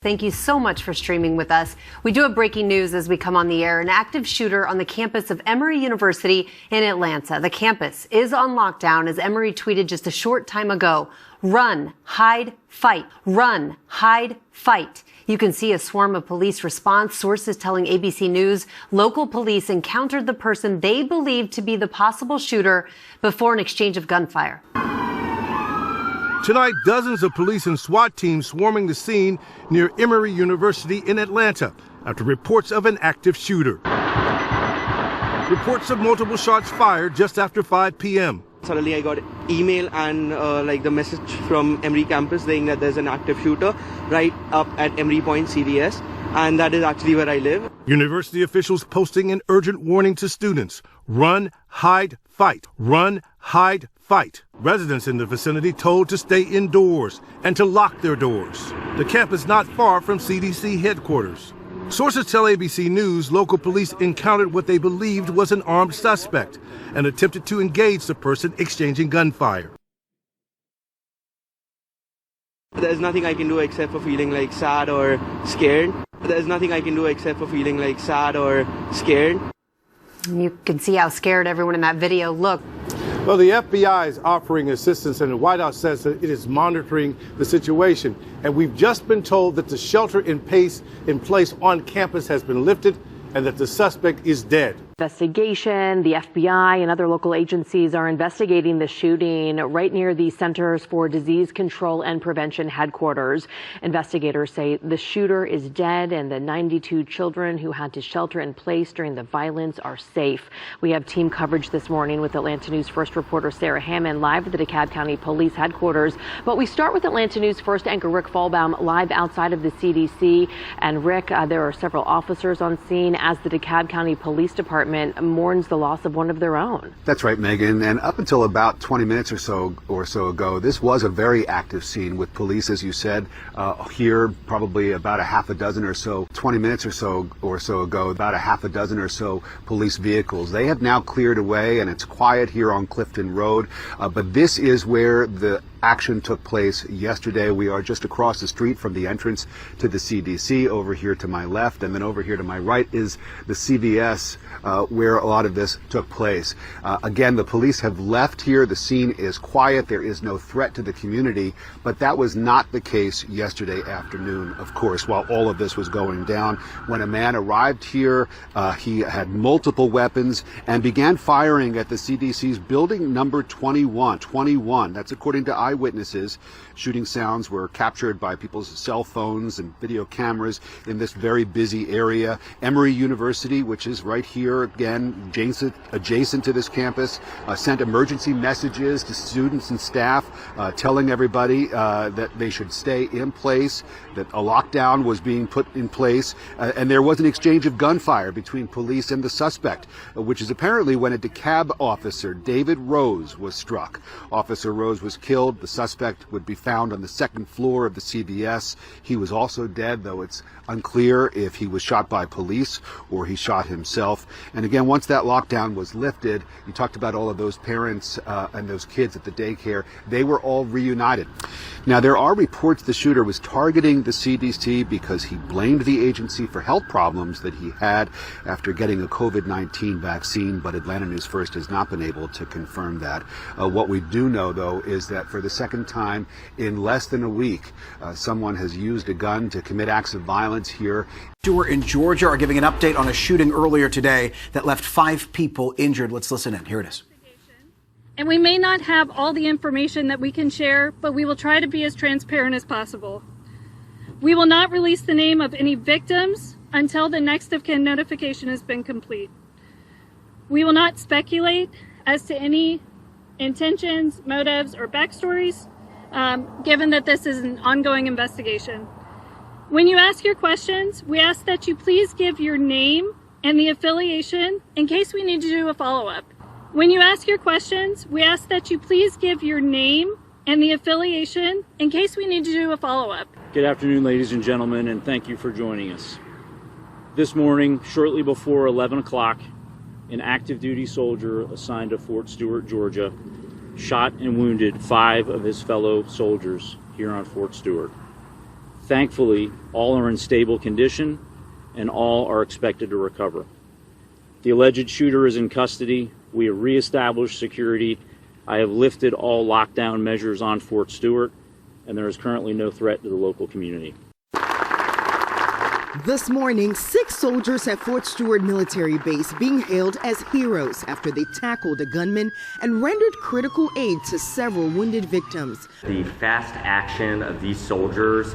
Thank you so much for streaming with us. We do have breaking news as we come on the air. An active shooter on the campus of Emory University in Atlanta. The campus is on lockdown as Emory tweeted just a short time ago, "Run, hide, fight. Run, hide, fight." You can see a swarm of police response. Sources telling ABC News local police encountered the person they believed to be the possible shooter before an exchange of gunfire. Tonight, dozens of police and SWAT teams swarming the scene near Emory University in Atlanta after reports of an active shooter. Reports of multiple shots fired just after 5 p.m. Suddenly I got email and the message from Emory campus saying that there's an active shooter right up at Emory Point CDS, and that is actually where I live. University officials posting an urgent warning to students. Run, hide, fight. Run, hide, fight. Residents in the vicinity told to stay indoors and to lock their doors. The campus not far from CDC headquarters. Sources tell ABC News local police encountered what they believed was an armed suspect and attempted to engage the person exchanging gunfire. There's nothing I can do except for feeling like sad or scared. There's nothing I can do except for feeling like sad or scared. You can see how scared everyone in that video looked. Well, the FBI is offering assistance, and the White House says that it is monitoring the situation. And we've just been told that the shelter in place on campus has been lifted and that the suspect is dead. Investigation. The FBI and other local agencies are investigating the shooting right near the Centers for Disease Control and Prevention headquarters. Investigators say the shooter is dead and the 92 children who had to shelter in place during the violence are safe. We have team coverage this morning with Atlanta News First reporter Sarah Hammond live at the DeKalb County Police headquarters. But we start with Atlanta News First anchor Rick Fallbaum live outside of the CDC. And Rick, there are several officers on scene as the DeKalb County Police Department mourns the loss of one of their own. That's right, Megan. And up until about 20 minutes or so ago, this was a very active scene with police, as you said, here probably about a half a dozen or so. 20 minutes or so ago, about a half a dozen or so police vehicles. They have now cleared away, and it's quiet here on Clifton Road. But this is where the action took place yesterday. We are just across the street from the entrance to the CDC. Over here to my left, and then over here to my right is the CVS where a lot of this took place. Again, the police have left here. The scene is quiet. There is no threat to the community, but that was not the case yesterday afternoon, of course, while all of this was going down. When a man arrived here, he had multiple weapons and began firing at the CDC's building number 21. That's according to eyewitnesses. Shooting sounds were captured by people's cell phones and video cameras in this very busy area. Emory University, which is right here again, adjacent to this campus, sent emergency messages to students and staff telling everybody that they should stay in place, that a lockdown was being put in place, and there was an exchange of gunfire between police and the suspect, which is apparently when a DeKalb officer, David Rose, was struck. Officer Rose was killed. The suspect would be found on the second floor of the CVS. He was also dead, though it's unclear if he was shot by police or he shot himself. And again, once that lockdown was lifted, you talked about all of those parents and those kids at the daycare. They were all reunited. Now, there are reports the shooter was targeting the CDC because he blamed the agency for health problems that he had after getting a COVID-19 vaccine, but Atlanta News First has not been able to confirm that. What we do know, though, is that for the second time in less than a week, someone has used a gun to commit acts of violence here. Stewart in Georgia are giving an update on a shooting earlier today that left 5 people injured. Let's listen in. Here it is. And we may not have all the information that we can share, but we will try to be as transparent as possible. We will not release the name of any victims until the next of kin notification has been complete. We will not speculate as to any intentions, motives, or backstories, given that this is an ongoing investigation. When you ask your questions, we ask that you please give your name and the affiliation in case we need to do a follow-up. When you ask your questions, we ask that you please give your name and the affiliation in case we need to do a follow-up. Good afternoon, ladies and gentlemen, and thank you for joining us. This morning, shortly before 11 o'clock, an active duty soldier assigned to Fort Stewart, Georgia, shot and wounded 5 of his fellow soldiers here on Fort Stewart. Thankfully, all are in stable condition and all are expected to recover. The alleged shooter is in custody. We have reestablished security. I have lifted all lockdown measures on Fort Stewart, and there is currently no threat to the local community. This morning, 6 soldiers at Fort Stewart Military Base being hailed as heroes after they tackled a gunman and rendered critical aid to several wounded victims. The fast action of these soldiers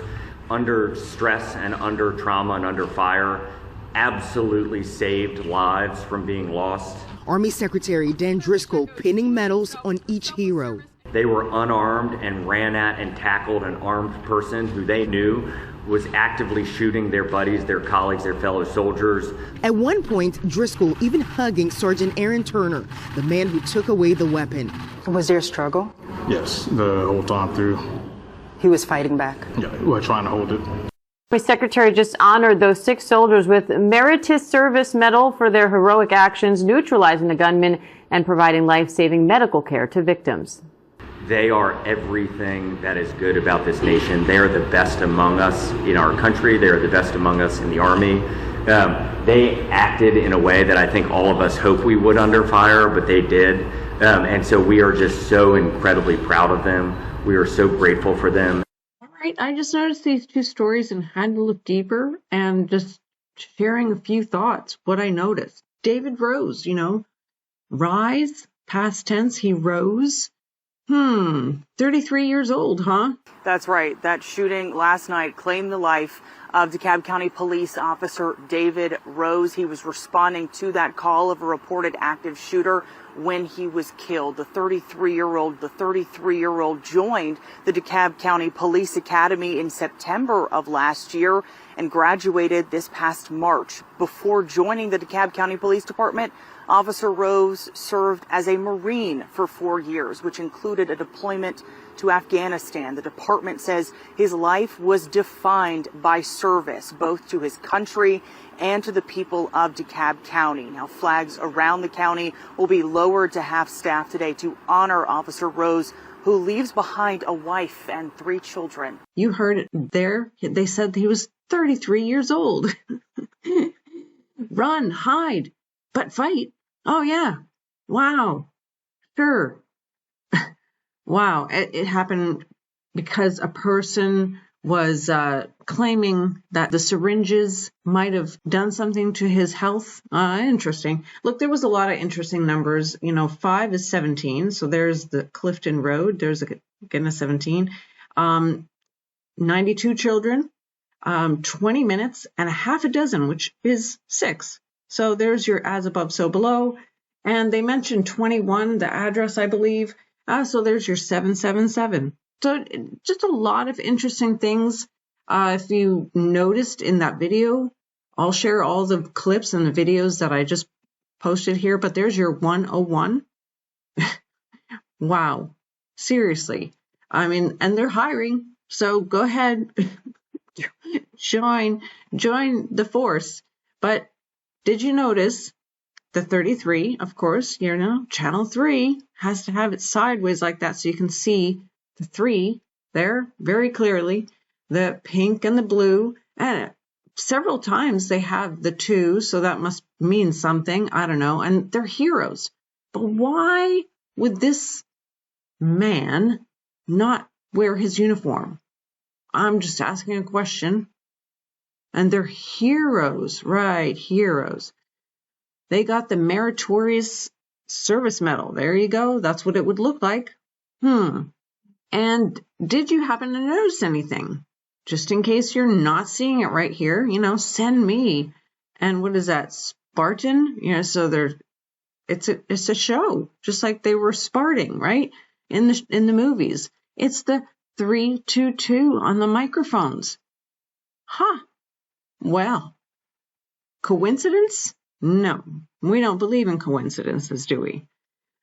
under stress and under trauma and under fire absolutely saved lives from being lost. Army Secretary Dan Driscoll pinning medals on each hero. They were unarmed and ran at and tackled an armed person who they knew was actively shooting their buddies, their colleagues, their fellow soldiers. At one point, Driscoll even hugging Sergeant Aaron Turner, the man who took away the weapon. Was there a struggle? Yes, the whole time through. He was fighting back? Yeah, we were trying to hold it. The Secretary just honored those 6 soldiers with Meritorious Service Medal for their heroic actions, neutralizing the gunman and providing life-saving medical care to victims. They are everything that is good about this nation. They are the best among us in our country. They are the best among us in the Army. They acted in a way that I think all of us hope we would under fire, but they did. And so we are just so incredibly proud of them. We are so grateful for them. All right, I just noticed these 2 stories and had to look deeper and just sharing a few thoughts, what I noticed. David rose, rise, past tense, he rose. 33 years old, huh? That's right. That shooting last night claimed the life of DeKalb County Police Officer David Rose. He was responding to that call of a reported active shooter when he was killed. The 33-year-old joined the DeKalb County Police Academy in September of last year and graduated this past March. Before joining the DeKalb County Police Department, Officer Rose served as a Marine for 4 years, which included a deployment to Afghanistan. The department says his life was defined by service, both to his country and to the people of DeKalb County. Now, flags around the county will be lowered to half-staff today to honor Officer Rose, who leaves behind a wife and 3 children. You heard it there. They said he was 33 years old. Run, hide, but fight. Oh, yeah. Wow. Sure. Wow. It happened because a person was claiming that the syringes might have done something to his health. Interesting. Look, there was a lot of interesting numbers. 5 is 17. So there's the Clifton Road. There's again a 17. 92 children, 20 minutes, and a half a dozen, which is 6. So there's your as above, so below. And they mentioned 21, the address, I believe. So there's your 777. So just a lot of interesting things. If you noticed in that video, I'll share all the clips and the videos that I just posted here. But there's your 101. Wow. Seriously. I mean, and they're hiring. So go ahead, join the force. But did you notice the 33, of course, channel 3 has to have it sideways like that so you can see the 3 there very clearly, the pink and the blue, and several times they have the 2, so that must mean something, I don't know, and they're heroes. But why would this man not wear his uniform? I'm just asking a question. And they're heroes, right, heroes. They got the Meritorious Service Medal. There you go. That's what it would look like. And did you happen to notice anything? Just in case you're not seeing it right here, send me. And what is that? Spartan? So it's a show, just like they were Sparting, right? In the movies. It's the 322 on the microphones. Huh. Well, coincidence? No, we don't believe in coincidences, do we?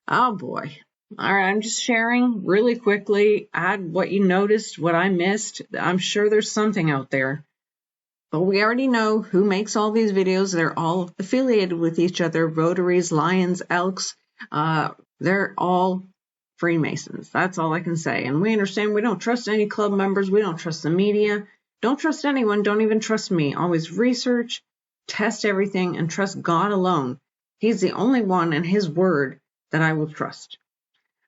Oh boy. All right, I'm just sharing really quickly. Add what you noticed, what I missed. I'm sure there's something out there. But we already know who makes all these videos. They're all affiliated with each other. Rotaries, Lions, Elks. They're all Freemasons. That's all I can say. And we understand we don't trust any club members. We don't trust the media. don't trust anyone. Don't even trust me. Always research, test everything, and trust God alone. He's the only one and his word that I will trust.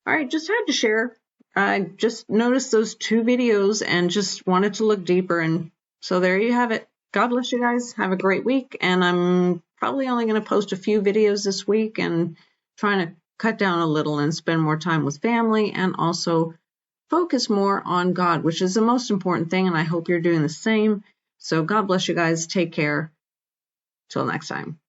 All right, just had to share. I just noticed those 2 videos and just wanted to look deeper. And so there you have it. God bless you guys. Have a great week. And I'm probably only going to post a few videos this week and trying to cut down a little and spend more time with family and also focus more on God, which is the most important thing. And I hope you're doing the same. So God bless you guys. Take care. Till next time.